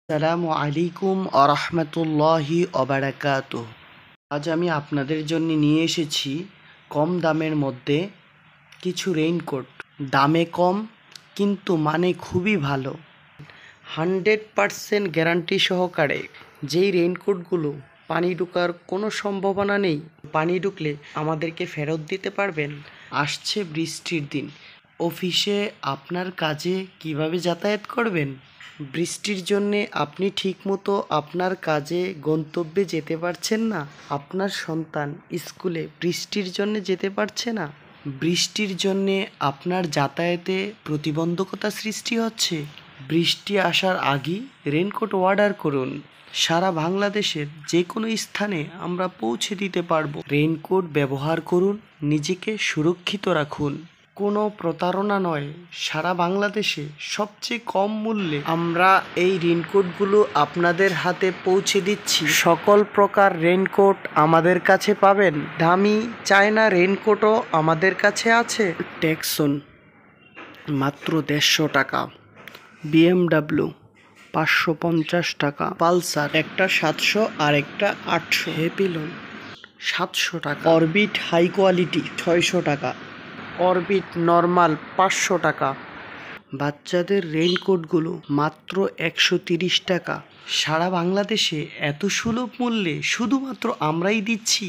আসসালামু আলাইকুম আরহামতুল্লাহি ওবারাকাতুহ। আজ আমি আপনাদের জন্য নিয়ে এসেছি কম দামের মধ্যে কিছু রেইনকোট। দামে কম কিন্তু মানে খুবই ভালো। 100% গ্যারান্টি সহকারে। যেই রেইনকোটগুলো পানি ঢোকার কোনো সম্ভাবনা নেই, পানি ঢুকলে আমাদেরকে ফেরত দিতে পারবেন। আসছে বৃষ্টির দিন, অফিসে আপনার কাজে কিভাবে যাতায়াত করবেন? বৃষ্টির জন্যে আপনি ঠিকমতো আপনার কাজে গন্তব্যে যেতে পারছেন না, আপনার সন্তান স্কুলে বৃষ্টির জন্যে যেতে পারছে না, বৃষ্টির জন্যে আপনার যাতায়াতে প্রতিবন্ধকতা সৃষ্টি হচ্ছে। বৃষ্টি আসার আগেই রেইনকোট অর্ডার করুন। সারা বাংলাদেশের যে কোনো স্থানে আমরা পৌঁছে দিতে পারবো। রেইনকোট ব্যবহার করুন, নিজেকে সুরক্ষিত রাখুন। কোনো প্রতারণা নয়, সারা বাংলাদেশে সবচেয়ে কম মূল্যে আমরা এই রেইনকোটগুলো আপনাদের হাতে পৌঁছে দিচ্ছি। সকল প্রকার রেইনকোট আমাদের কাছে পাবেন। দামি চায়না রেইনকোটও আমাদের কাছে আছে। টেকসন মাত্র 150 টাকা, BMW 550 টাকা, পালসার একটা 700 আর একটা 800, হ্যাপিলন 700 টাকা, অরবিট হাই কোয়ালিটি 600 টাকা, অরবিট নর্মাল 500 টাকা। বাচ্চাদের রেইনকোটগুলো মাত্র 130 টাকা। সারা বাংলাদেশে এত সুলভ মূল্যে শুধুমাত্র আমরাই দিচ্ছি।